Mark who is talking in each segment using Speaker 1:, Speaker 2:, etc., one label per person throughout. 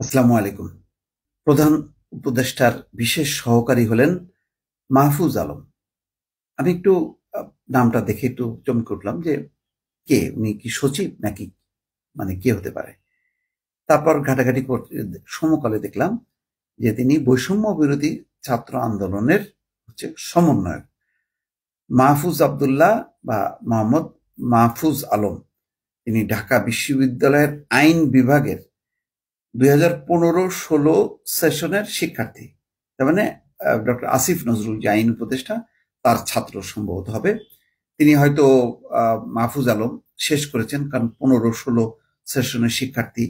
Speaker 1: আসসালামু আলাইকুম। প্রধান উপদেষ্টার বিশেষ সহকারী হলেন মাহফুজ আলম। আমি একটু নামটা দেখে একটু চমকে উঠলাম যে কে উনি, কি সচিব নাকি, মানে কে হতে পারে? তারপর ঘাটাঘাটি করতে সমকালে দেখলাম যে তিনি বৈষম্য বিরোধী ছাত্র আন্দোলনের সমন্বয়ক মাহফুজ আবদুল্লাহ বা মোহাম্মদ মাহফুজ আলম। তিনি ঢাকা বিশ্ববিদ্যালয়ের আইন বিভাগের 2015-16 সেশনের শিক্ষার্থী। তার মানে ডক্টর আসিফ নজরুল যে আইন উপদেষ্টা, তার ছাত্র সম্ভবত হবে। তিনি হয়তো মাহফুজ আলম শেষ করেছেন, কারণ 15-16 সেশনের শিক্ষার্থী,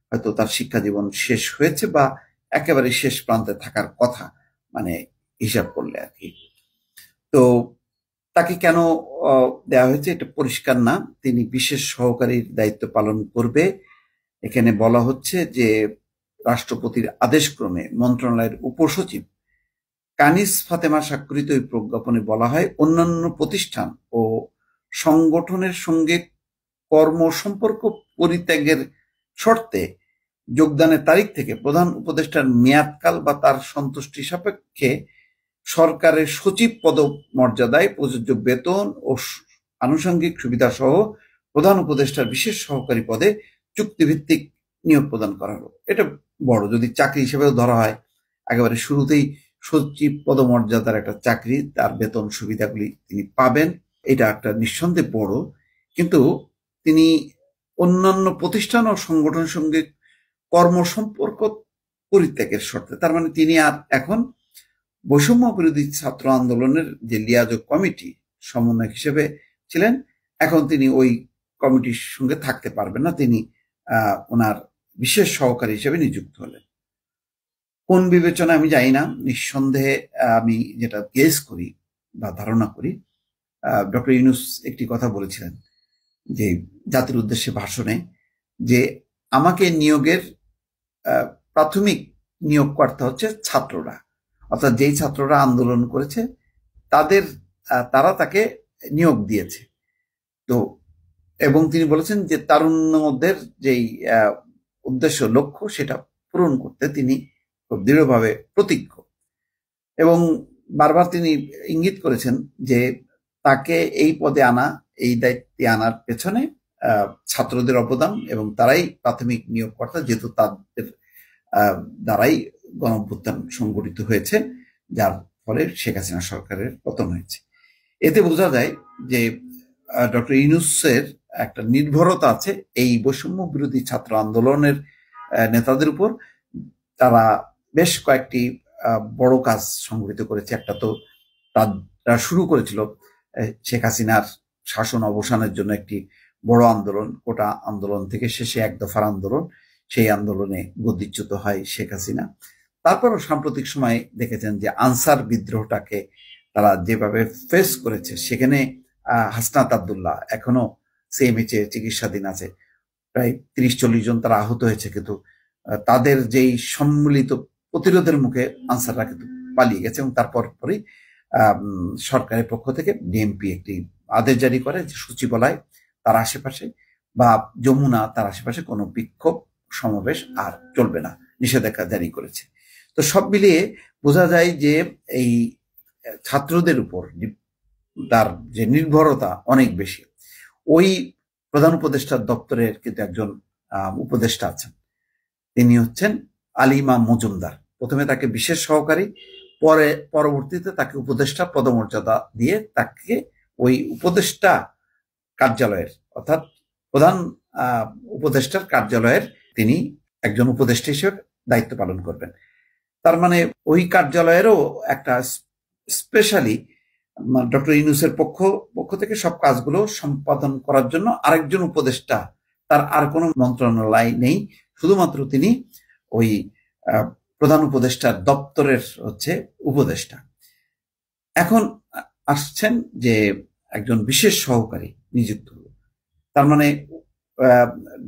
Speaker 1: হয়তো তার শিক্ষা জীবন শেষ হয়েছে বা একেবারে শেষ প্রান্তে থাকার কথা, মানে হিসাব করলে আর কি। তো তাকে কেন দেওয়া হয়েছে এটা পরিষ্কার না। তিনি বিশেষ সহকারীর দায়িত্ব পালন করবে। এখানে বলা হচ্ছে যে রাষ্ট্রপতির আদেশক্রমে মন্ত্রণালয়ের উপসচিব কানিস ফাতেমা স্বাক্ষরিত এই প্রজ্ঞাপনে বলা হয়, অন্যান্য প্রতিষ্ঠান ও সংগঠনের সঙ্গে কর্মসম্পর্ক পরিত্যাগের শর্তে যোগদানের তারিখ থেকে প্রধান উপদেষ্টার মেয়াদকাল বা তার সন্তুষ্টি সাপেক্ষে সরকারের সচিব পদমর্যাদায় প্রযোজ্য বেতন ও আনুষঙ্গিক সুবিধা সহ প্রধান উপদেষ্টার বিশেষ সহকারী পদে চুক্তিভিত্তিক নিয়োগ প্রদান করা হলো। এটা বড়, যদি চাকরি হিসেবেও ধরা হয়, একেবারে শুরুতেই সচিব পদমর্যাদার একটা চাকরি, তার বেতন সুবিধাগুলি তিনি পাবেন, এটা একটা নিঃসন্দেহে বড়। কিন্তু তিনি অন্যান্য প্রতিষ্ঠান ও সংগঠনের সঙ্গে কর্মসম্পর্ক পরিত্যাগের শর্তে, তার মানে তিনি আর এখন বৈষম্য বিরোধী ছাত্র আন্দোলনের যে লিয়াজোগ কমিটি সমন্বয়ক হিসেবে ছিলেন, এখন তিনি ওই কমিটির সঙ্গে থাকতে পারবেন না। তিনি ওনার বিশেষ সহকারী হিসেবে নিযুক্ত হলেন। কোন বিবেচনা আমি জানি না, নিঃসন্দেহে আমি যেটা গেস করি বা ধারণা করি, ডক্টর ইউনূস একটি কথা বলেছিলেন যে জাতির উদ্দেশ্যে ভাষণে, যে আমাকে নিয়োগের প্রাথমিক নিয়োগকর্তা হচ্ছে ছাত্ররা, অর্থাৎ যেই ছাত্ররা আন্দোলন করেছে তারা তাকে নিয়োগ দিয়েছে। তো এবং তিনি বলেছেন যে তারুণ্যদের যেই উদ্দেশ্য, লক্ষ্য, সেটা পূরণ করতে তিনি খুব দৃঢ়ভাবে প্রতিজ্ঞ। এবং বারবার তিনি ইঙ্গিত করেছেন যে তাকে এই পদে আনা, এই দায়িত্বে আনার পেছনে ছাত্রদের অবদান, এবং তারাই প্রাথমিক নিয়োগকর্তা, যেহেতু তাদের দ্বারাই গণঅভ্যুত্থান সংগঠিত হয়েছে, যার ফলে শেখ হাসিনা সরকারের পতন হয়েছে। এতে বোঝা যায় যে ডক্টর ইউনূসের একটা নির্ভরতা আছে এই বৈষম্য বিরোধী ছাত্র আন্দোলনের নেতাদের উপর। তারা বেশ কয়েকটি বড় কাজ সংগঠিত করেছে। একটা তো তারা শুরু করেছিল শেখ হাসিনার শাসন অবসানের জন্য একটি বড় আন্দোলন, কোটা আন্দোলন থেকে শেষে এক দফার আন্দোলন। সেই আন্দোলনে গদিচ্যুত হয় শেখ হাসিনা। তারপরও সাম্প্রতিক সময়ে দেখেছেন যে আনসার বিদ্রোহটাকে তারা যেভাবে ফেস করেছে, সেখানে হাসনাত আবদুল্লাহ এখনো সিএমএইচে চিকিৎসাধীন আছে। প্রায় 30-40 জন তারা আহত হয়েছে, কিন্তু তাদের যেই সম্মিলিত প্রতিরোধের মুখে আনসাররা কিন্তু পালিয়ে গেছে। এবং তারপর পরই সরকারের পক্ষ থেকে ডিএমপি একটি আদেশ জারি করে যে সচিবালয় তার আশেপাশে বা যমুনা তার আশেপাশে কোনো বিক্ষোভ সমাবেশ আর চলবে না, নিষেধাজ্ঞা জারি করেছে। তো সব মিলিয়ে বোঝা যায় যে এই ছাত্রদের উপর তার যে নির্ভরতা অনেক বেশি। ওই প্রধান উপদেষ্টার দপ্তরের কিন্তু একজন উপদেষ্টা আছেন, তিনি হচ্ছেন আলিমা মজুমদার। প্রথমে তাকে বিশেষ সহকারী, পরবর্তীতে তাকে উপদেষ্টা পদমর্যাদা দিয়ে তাকে ওই উপদেষ্টা কার্যালয়ের, অর্থাৎ প্রধান উপদেষ্টার কার্যালয়ের তিনি একজন উপদেষ্টা হিসেবে দায়িত্ব পালন করবেন। তার মানে ওই কার্যালয়েরও একটা স্পেশালি ডক্টর ইউনূসের পক্ষ থেকে সব কাজগুলো সম্পাদন করার জন্য আরেকজন উপদেষ্টা, তার আর কোনো মন্ত্রণালয় নেই, শুধুমাত্র তিনি ওই প্রধান উপদেষ্টার দপ্তরের উপদেষ্টা। এখন আসছেন যে একজন বিশেষ সহকারী নিযুক্ত হল, তার মানে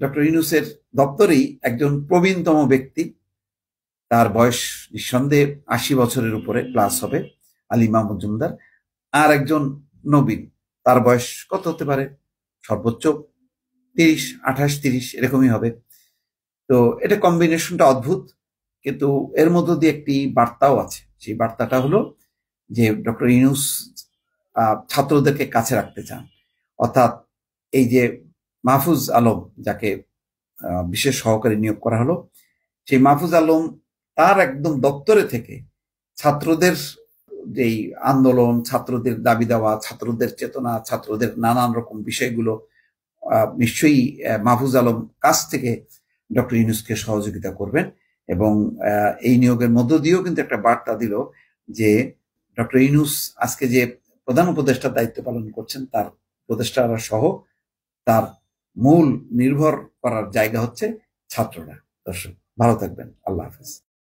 Speaker 1: ডক্টর ইউনূসের দপ্তরেই একজন প্রবীণতম ব্যক্তি, তার বয়স নিঃসন্দেহে 80 বছরের উপরে প্লাস হবে, আলিমা মজুমদার। আর একজন নবীন, তার বয়স কত হতে পারে, সর্বোচ্চ 30, 28, 30 এরকমই হবে। তো এটা কম্বিনেশনটা অদ্ভুত, কিন্তু এর মধ্য দিয়ে একটি বার্তাও আছে। সেই বার্তাটা হলো যে ডক্টর ইউনূস ছাত্রদেরকে কাছে রাখতে চান। অর্থাৎ এই যে মাহফুজ আলম যাকে বিশেষ সহকারী নিয়োগ করা হলো, সেই মাহফুজ আলম তার একদম দপ্তরে থেকে ছাত্রদের যেই আন্দোলন, ছাত্রদের দাবি দেওয়া, ছাত্রদের চেতনা, ছাত্রদের নানান রকম বিষয়গুলো নিশ্চয়ই মাহফুজ আলম কাছ থেকে ডক্টর ইউনূসকে সহযোগিতা করবেন। এবং এই নিয়োগের মধ্য দিয়েও কিন্তু একটা বার্তা দিল যে ডক্টর ইউনূস আজকে যে প্রধান উপদেষ্টার দায়িত্ব পালন করছেন, তার উপদেষ্টারা সহ তার মূল নির্ভর করার জায়গা হচ্ছে ছাত্ররা। দর্শক ভালো থাকবেন, আল্লাহ হাফেজ।